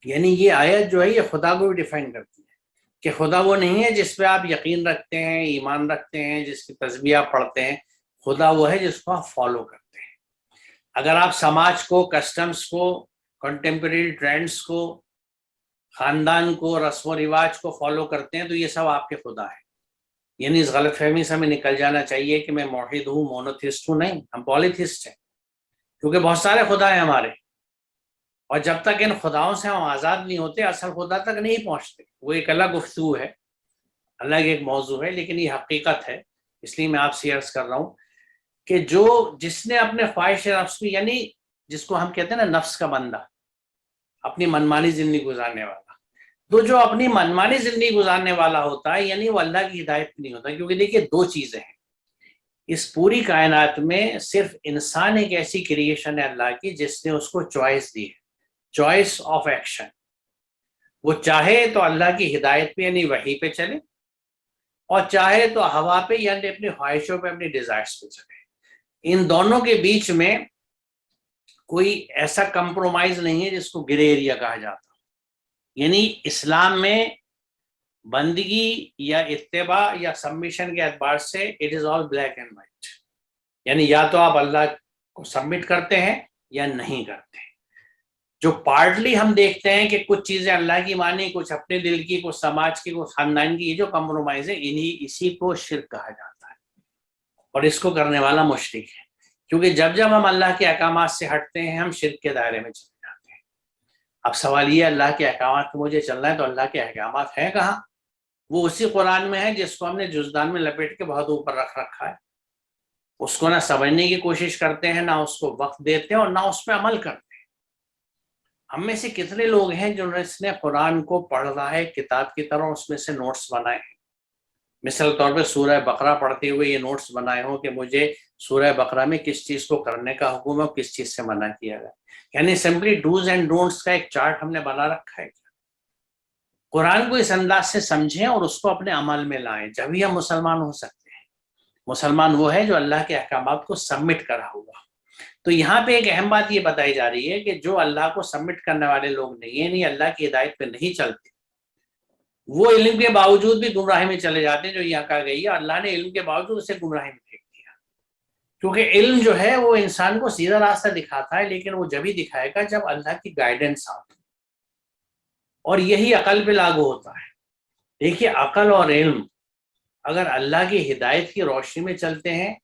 یعنی یہ آیت جو ہے یہ خدا کو بھی ڈیفائن کرتی ہے کہ خدا وہ نہیں ہے جس پہ آپ یقین رکھتے ہیں، ایمان رکھتے ہیں، جس کی تسبیح آپ پڑھتے ہیں۔ خدا وہ ہے جس کو آپ فالو کرتے ہیں۔ اگر آپ سماج کو، کسٹمز کو، کنٹمپریری ٹرینڈز کو، خاندان کو، رسم و رواج کو فالو کرتے ہیں تو یہ سب آپ کے خدا ہے۔ یعنی اس غلط فہمی سے ہمیں نکل جانا چاہیے کہ میں موحد ہوں، مونوتھسٹ ہوں۔ نہیں، ہم پالیتھسٹ ہیں، کیونکہ بہت سارے خدا ہیں ہمارے، اور جب تک ان خداؤں سے ہم آزاد نہیں ہوتے اصل خدا تک نہیں پہنچتے۔ وہ ایک الگ گفتگو ہے، الگ ایک موضوع ہے، لیکن یہ حقیقت ہے۔ اس لیے میں آپ سے عرض کر رہا ہوں کہ جس نے اپنے خواہش نفس کو، یعنی جس کو ہم کہتے ہیں نا نفس کا بندہ، اپنی منمانی زندگی گزارنے والا، تو جو اپنی منمانی زندگی گزارنے والا ہوتا ہے یعنی وہ اللہ کی ہدایت نہیں ہوتا۔ کیونکہ دیکھیے دو چیزیں ہیں اس پوری کائنات میں، صرف انسان ایک ایسی کریشن ہے اللہ کی جس نے اس کو چوائس دی ہے، چوائس آف ایکشن۔ وہ چاہے تو اللہ کی ہدایت پہ یعنی وحی پہ چلے، اور چاہے تو ہوا پہ یعنی اپنی خواہشوں پہ، اپنی ڈیزائرز پہ چلے۔ ان دونوں کے بیچ میں کوئی ایسا کمپرومائز نہیں ہے جس کو گرے ایریا کہا جاتا۔ یعنی اسلام میں بندگی یا اتباع یا سبمیشن کے اعتبار سے it is all black and white, یعنی یا تو آپ اللہ کو سبمٹ کرتے ہیں یا نہیں کرتے۔ جو پارٹلی ہم دیکھتے ہیں کہ کچھ چیزیں اللہ کی مانی، کچھ اپنے دل کی، کچھ سماج کی، کچھ خاندان کی، یہ جو کمپرومائز ہے اسی کو شرک کہا جاتا ہے، اور اس کو کرنے والا مشرک ہے۔ کیونکہ جب ہم اللہ کے احکامات سے ہٹتے ہیں ہم شرک کے دائرے میں چلے جاتے ہیں۔ اب سوال یہ اللہ کے احکامات پہ مجھے چلنا ہے، تو اللہ کے احکامات ہیں کہاں؟ وہ اسی قرآن میں ہے جس کو ہم نے جزدان میں لپیٹ کے بہت اوپر رکھ رکھا ہے. اس کو نہ سمجھنے کی کوشش کرتے ہیں، نہ اس کو وقت دیتے ہیں، اور نہ اس پہ عمل کرتے ہیں. ہم میں سے کتنے لوگ ہیں جنہوں نے قرآن کو پڑھا ہے کتاب کی طرح، اس میں سے نوٹس بنائے ہیں؟ مثال طور پہ سورہ بقرہ پڑھتے ہوئے یہ نوٹس بنائے ہوں کہ مجھے سورہ بقرہ میں کس چیز کو کرنے کا حکم ہے اور کس چیز سے منع کیا گیا. یعنی سمپلی ڈوز اینڈ ڈونٹس کا ایک چارٹ ہم نے بنا رکھا ہے. قرآن کو اس انداز سے سمجھیں اور اس کو اپنے عمل میں لائیں، جبھی ہم مسلمان ہو سکتے ہیں. مسلمان وہ ہے جو اللہ کے احکامات کو سبمٹ کرا ہوا. تو یہاں پہ ایک اہم بات یہ بتائی جا رہی ہے کہ جو اللہ کو سبمٹ کرنے والے لوگ نہیں اللہ کی ہدایت پہ نہیں چلتے، وہ علم کے باوجود بھی گمراہی میں چلے جاتے ہیں. جو یہاں کہا گئی ہے، اللہ نے علم کے باوجود اسے گمراہی میں پھینک دیا. کیونکہ علم جو ہے وہ انسان کو سیدھا راستہ دکھاتا ہے، لیکن وہ جب ہی دکھائے گا جب اللہ کی گائیڈنس آتی، اور یہی عقل پہ لاگو ہوتا ہے. دیکھیے، عقل اور علم اگر اللہ کی ہدایت کی روشنی میں چلتے ہیں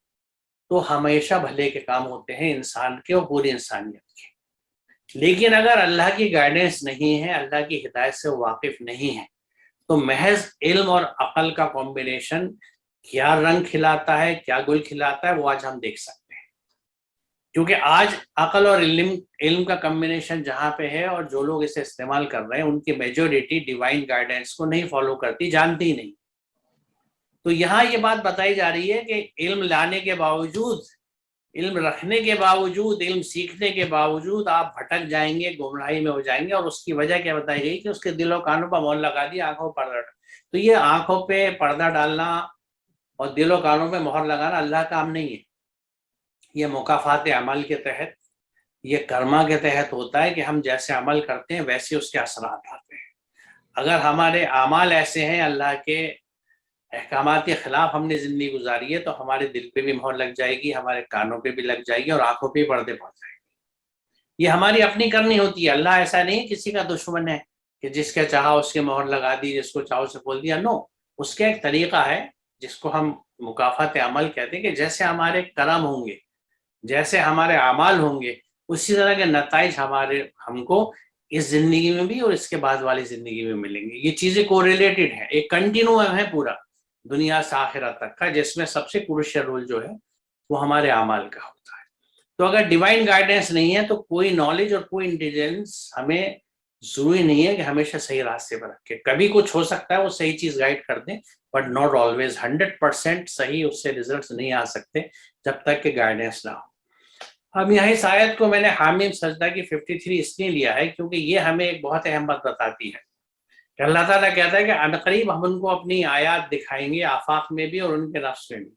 تو ہمیشہ بھلے کے کام ہوتے ہیں انسان کے اور پوری انسانیت کے. لیکن اگر اللہ کی گائیڈنس نہیں ہے، اللہ کی ہدایت سے واقف نہیں ہے، تو محض علم اور عقل کا کمبینیشن کیا رنگ کھلاتا ہے، کیا گل کھلاتا ہے، وہ آج ہم دیکھ سکتے ہیں. کیونکہ آج عقل اور علم کا کمبینیشن جہاں پہ ہے، اور جو لوگ اسے استعمال کر رہے ہیں ان کی میجورٹی ڈیوائن گائیڈنس کو نہیں فالو کرتی، جانتی نہیں. تو یہاں یہ بات بتائی جا رہی ہے کہ علم لانے کے باوجود، علم رکھنے کے باوجود، علم سیکھنے کے باوجود آپ بھٹک جائیں گے، گمراہی میں ہو جائیں گے. اور اس کی وجہ کیا بتائی گئی کہ اس کے دل و کانوں پر مہر لگا دی، آنکھوں پر پردہ. تو یہ آنکھوں پہ پردہ ڈالنا اور دل و کانوں پہ مہر لگانا اللہ کا کام نہیں ہے. یہ مکافات عمل کے تحت، یہ کرما کے تحت ہوتا ہے کہ ہم جیسے عمل کرتے ہیں ویسے اس کے اثرات آتے ہیں. اگر ہمارے اعمال ایسے ہیں، اللہ کے احکامات کے خلاف ہم نے زندگی گزاری ہے، تو ہمارے دل پہ بھی مہر لگ جائے گی، ہمارے کانوں پہ بھی لگ جائے گی، اور آنکھوں پہ پردے پڑ جائیں گے. یہ ہماری اپنی کرنی ہوتی ہے. اللہ ایسا نہیں کسی کا دشمن ہے کہ جس کے چاہا اس کے مہر لگا دی، جس کو چاہو سے کھول دیا. نو، اس کا ایک طریقہ ہے جس کو ہم مکافات عمل کہتے ہیں، کہ جیسے ہمارے کرم ہوں گے، جیسے ہمارے اعمال ہوں گے، اسی طرح کے نتائج ہم کو اس زندگی میں بھی اور اس کے بعد والی زندگی میں ملیں گے. یہ چیزیں کو ریلیٹڈ ہیں، ایک کنٹینیوم ہے پورا دنیا سے آخرت تک کا، جس میں سب سے کروشل رول جو ہے وہ ہمارے اعمال کا ہوتا ہے. تو اگر ڈیوائن گائیڈنس نہیں ہے تو کوئی نالج اور کوئی انٹیلیجنس ہمیں ضروری نہیں ہے کہ ہمیشہ صحیح راستے پر رکھے. کبھی کچھ ہو سکتا ہے وہ صحیح چیز گائیڈ کر دیں، بٹ ناٹ آلویز. 100% صحیح اس سے ریزلٹس نہیں آ سکتے جب تک کہ گائیڈنس نہ ہو. اب یہاں اس آیت کو میں نے حامیم سجدہ کی 53 اس لیے لیا ہے کیونکہ یہ ہمیں ایک بہت اہم بات بتاتی ہے کہ اللہ تعالیٰ کہتا ہے کہ عنقریب ہم ان کو اپنی آیات دکھائیں گے، آفاق میں بھی اور ان کے نفس میں بھی،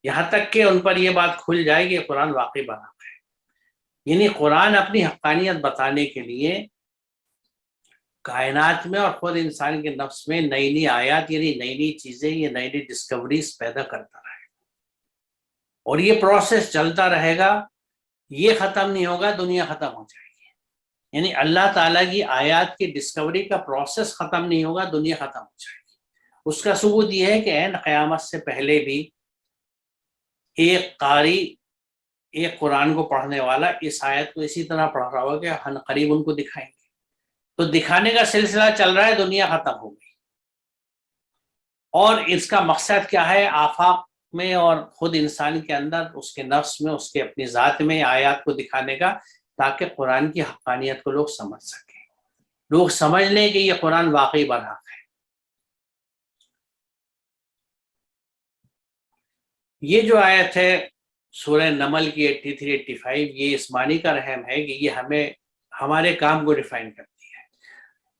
یہاں تک کہ ان پر یہ بات کھل جائے کہ قرآن واقعی بنا ہے. یعنی قرآن اپنی حقانیت بتانے کے لیے کائنات میں اور خود انسان کے نفس میں نئی نئی آیات، یعنی نئی نئی چیزیں، یہ نئی نئی ڈسکوریز پیدا کرتا رہے گا. اور یہ پروسیس چلتا رہے گا، یہ ختم نہیں ہوگا، دنیا ختم ہو جائے گی. یعنی اللہ تعالیٰ کی آیات کی ڈسکوری کا پروسیس ختم نہیں ہوگا، دنیا ختم ہو جائے گی. اس کا ثبوت یہ ہے کہ عین قیامت سے پہلے بھی ایک قاری، ایک قرآن کو پڑھنے والا اس آیت کو اسی طرح پڑھ رہا ہوگا کہ ہن قریب ان کو دکھائیں گے. تو دکھانے کا سلسلہ چل رہا ہے، دنیا ختم ہو گئی. اور اس کا مقصد کیا ہے؟ آفاق میں اور خود انسان کے اندر، اس کے نفس میں، اس کے اپنی ذات میں آیات کو دکھانے کا، تاکہ قرآن کی حقانیت کو لوگ سمجھ سکیں، لوگ سمجھ لیں کہ یہ قرآن واقعی برحق ہے. یہ جو آیت ہے سورہ نمل کی 83-85، یہ اس معنی کا رحم ہے کہ یہ ہمیں ہمارے کام کو ڈیفائن کرتی ہے.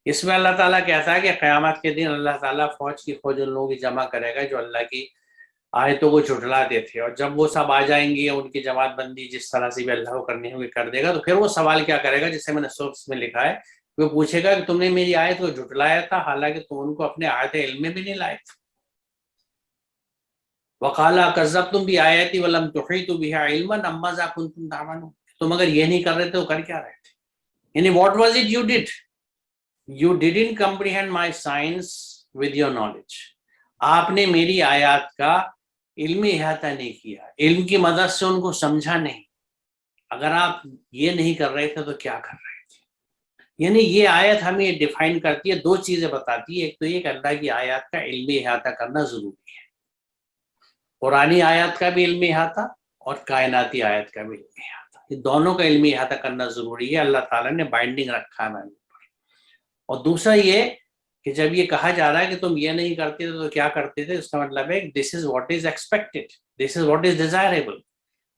اس میں اللہ تعالیٰ کہتا ہے کہ قیامت کے دن اللہ تعالیٰ فوج ان لوگوں کی جمع کرے گا جو اللہ کی آیتوں کو جھٹلاتے تھے، اور جب وہ سب آ جائیں گے، ان کی جماعت بندی جس طرح سے بھی اللہ کو کرنی ہوگی کر دے گا، تو پھر وہ سوال کیا کرے گا جسے میں نے سورس میں لکھا ہے، وہ پوچھے گا کہ تم نے میری آیت کو جھٹلایا تھا حالانکہ تم ان کو اپنے آیت علم میں بھی نہیں لائے تھے. وَقَالَ كَذَّبْتُمْ بِآيَاتِي وَلَمْ تُحِيطُوا بِهَا عِلْمًا أَمْ مَاذَا كُنتُمْ تَعْمَلُونَ. تم اگر یہ نہیں کر رہے تھے تو کر کیا رہے تھے؟ یعنی what was it you did? You didn't comprehend my science with your knowledge. آپ نے میری آیات کا علمی احاطہ نہیں کیا، علم کی مدد سے ان کو سمجھا نہیں. اگر آپ یہ نہیں کر رہے تھے تو کیا کر رہے تھے؟ یعنی یہ آیت ہمیں یہ ڈیفائن کرتی ہے، دو چیزیں بتاتی ہے، ایک تو یہ کہ اللہ کی آیات کا علمی احاطہ کرنا ضروری ہے، قرآنی آیات کا بھی علمی احاطہ اور کائناتی آیات کا بھی علمی احاطہ، یہ دونوں کا علمی احاطہ کرنا ضروری ہے، اللہ تعالیٰ نے بائنڈنگ رکھا ہے ہمارے اوپر۔ اور دوسرا یہ کہ جب یہ کہا جا رہا ہے کہ تم یہ نہیں کرتے تھے تو کیا کرتے تھے، اس کا مطلب ہے this is what is expected, this is what is desirable.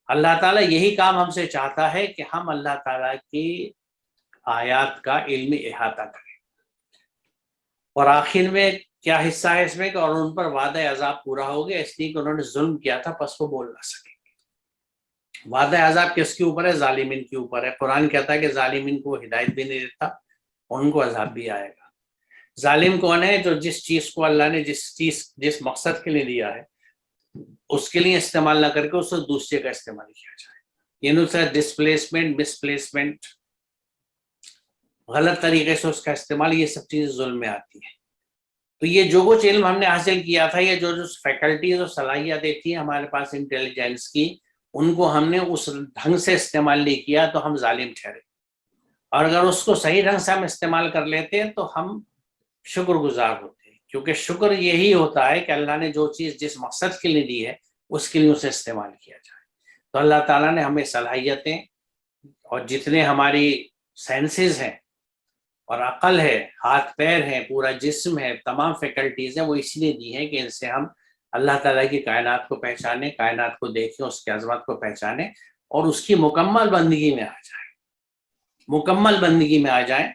اللہ تعالیٰ یہی کام ہم سے چاہتا ہے کہ ہم اللہ تعالیٰ کی آیات کا علمی احاطہ کریں۔ اور آخر میں کیا حصہ ہے اس میں کہ اور ان پر وعدہ عذاب پورا ہو گیا، اس لیے کہ انہوں نے ظلم کیا تھا، پس وہ بول نہ سکیں گے۔ وعدہ عذاب کس کے اوپر ہے؟ ظالمین کے اوپر ہے۔ قرآن کہتا ہے کہ ظالمین کو ہدایت بھی نہیں دیتا، ان کو عذاب بھی آئے گا۔ ظالم کون ہے؟ جو جس چیز کو اللہ نے جس مقصد کے لیے دیا ہے اس کے لیے استعمال نہ کر کے اس سے دوسرے کا استعمال کیا جائے، یعنی ڈسپلیسمنٹ، مسپلیسمنٹ، غلط طریقے سے اس کا استعمال، یہ سب چیزیں ظلم میں آتی ہیں۔ تو یہ جو کچھ علم ہم نے حاصل کیا تھا، یہ جو فیکلٹیز اور صلاحیتیں تھیں ہمارے پاس انٹیلیجنس کی، ان کو ہم نے اس ڈھنگ سے استعمال نہیں کیا تو ہم ظالم ٹھہرے، اور اگر اس کو صحیح ڈھنگ سے ہم استعمال کر لیتے ہیں تو ہم شکر گزار ہوتے ہیں، کیونکہ شکر یہی ہوتا ہے کہ اللہ نے جو چیز جس مقصد کے لیے دی ہے اس کے لیے اسے استعمال کیا جائے۔ تو اللہ تعالیٰ نے ہمیں صلاحیتیں اور جتنے ہماری سینسز ہیں اور عقل ہے، ہاتھ پیر ہیں، پورا جسم ہے، تمام فیکلٹیز ہیں، وہ اس لیے دی ہیں کہ ان سے ہم اللہ تعالیٰ کی کائنات کو پہچانیں، کائنات کو دیکھیں، اس کی عظمت کو پہچانیں اور اس کی مکمل بندگی میں آ جائیں، مکمل بندگی میں آ جائیں،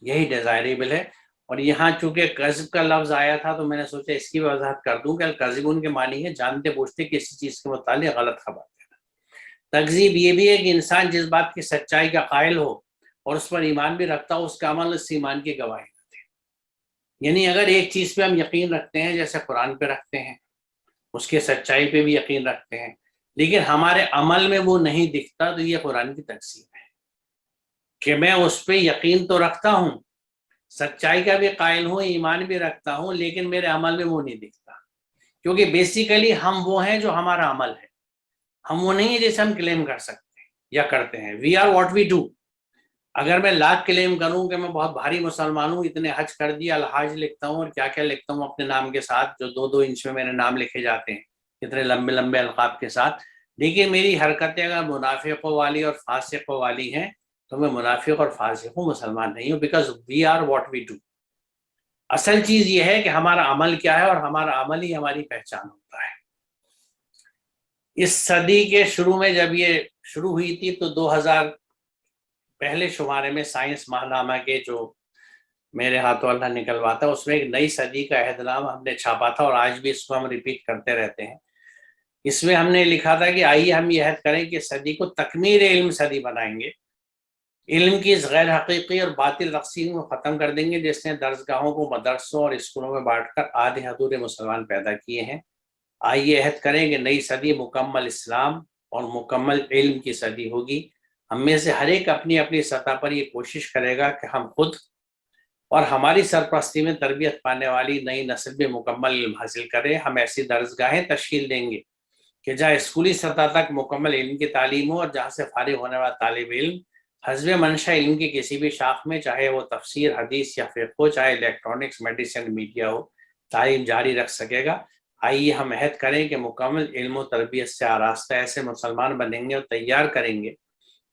یہی ڈیزائریبل ہے۔ اور یہاں چونکہ کذب کا لفظ آیا تھا تو میں نے سوچا اس کی وضاحت کر دوں کہ الکذب ان کے معنی ہے جانتے بوجھتے کسی چیز کے متعلق غلط خبر دینا۔ تکذیب یہ بھی ہے کہ انسان جس بات کی سچائی کا قائل ہو اور اس پر ایمان بھی رکھتا ہو، اس کا عمل اس ایمان کی گواہی نہ دے۔ یعنی اگر ایک چیز پہ ہم یقین رکھتے ہیں، جیسے قرآن پہ رکھتے ہیں، اس کے سچائی پہ بھی یقین رکھتے ہیں، لیکن ہمارے عمل میں وہ نہیں دکھتا، تو یہ قرآن کی تکذیب ہے کہ میں اس پہ یقین تو رکھتا ہوں، سچائی کا بھی قائل ہوں، ایمان بھی رکھتا ہوں، لیکن میرے عمل میں وہ نہیں دکھتا، کیونکہ بیسیکلی ہم وہ ہیں جو ہمارا عمل ہے، ہم وہ نہیں ہیں جیسے ہم کلیم کر سکتے ہیں یا کرتے ہیں۔ We are what we do. اگر میں لاکھ کلیم کروں کہ میں بہت بھاری مسلمان ہوں، اتنے حج کر دیا، الحاج لکھتا ہوں اور کیا کیا لکھتا ہوں اپنے نام کے ساتھ، جو 2 انچ میں میرے نام لکھے جاتے ہیں اتنے لمبے لمبے القاب کے ساتھ، لیکن میری حرکتیں اگر منافقوں والی اور فاسقوں والی ہیں تو میں منافق اور فاسق ہوں، مسلمان نہیں ہوں، because we are what we do. اصل چیز یہ ہے کہ ہمارا عمل کیا ہے، اور ہمارا عمل ہی ہماری پہچان ہوتا ہے۔ اس صدی کے شروع میں جب یہ شروع ہوئی تھی تو 2000 پہلے شمارے میں سائنس ماہنامہ کے جو میرے ہاتھوں اللہ نکلواتا، اس میں ایک نئی صدی کا عہد نام ہم نے چھاپا تھا، اور آج بھی اس کو ہم ریپیٹ کرتے رہتے ہیں۔ اس میں ہم نے لکھا تھا کہ آئیے ہم یہ عہد کریں کہ صدی کو تکمیل علم صدی بنائیں گے، علم کی اس غیر حقیقی اور باطل تقسیم کو ختم کر دیں گے جس نے درسگاہوں کو مدرسوں اور اسکولوں میں بانٹ کر آدھے ادھورے مسلمان پیدا کیے ہیں۔ آئیے عہد کریں کہ نئی صدی مکمل اسلام اور مکمل علم کی صدی ہوگی۔ ہم میں سے ہر ایک اپنی اپنی سطح پر یہ کوشش کرے گا کہ ہم خود اور ہماری سرپرستی میں تربیت پانے والی نئی نسل میں مکمل علم حاصل کریں۔ ہم ایسی درسگاہیں تشکیل دیں گے کہ جہاں اسکولی سطح تک مکمل علم کی تعلیم ہو، اور جہاں سے فارغ ہونے والا طالب علم حسب منشا علم کی کسی بھی شاخ میں، چاہے وہ تفسیر، حدیث یا فقہ ہو، چاہے الیکٹرانکس، میڈیسن، میڈیا ہو، تعلیم جاری رکھ سکے گا۔ آئیے ہم عہد کریں کہ مکمل علم و تربیت سے آراستہ ایسے مسلمان بنیں گے اور تیار کریں گے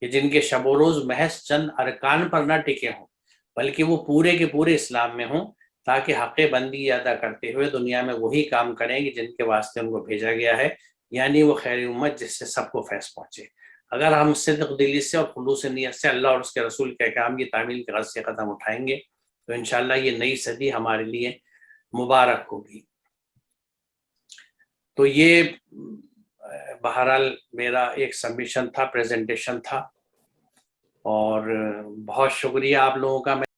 کہ جن کے شب و روز محض چند ارکان پر نہ ٹکے ہوں، بلکہ وہ پورے کے پورے اسلام میں ہوں، تاکہ حق بندی ادا کرتے ہوئے دنیا میں وہی کام کریں گے جن کے واسطے ان کو بھیجا گیا ہے، یعنی وہ خیر امت جس سے سب کو فیض پہنچے۔ اگر ہم صدق دلی سے اور خلوص نیت سے اللہ اور اس کے رسول کے احکام کی تعمیل کے غرض سے قدم اٹھائیں گے تو انشاءاللہ یہ نئی صدی ہمارے لیے مبارک ہوگی۔ تو یہ بہرحال میرا ایک سبمیشن تھا، پریزنٹیشن تھا، اور بہت شکریہ آپ لوگوں کا۔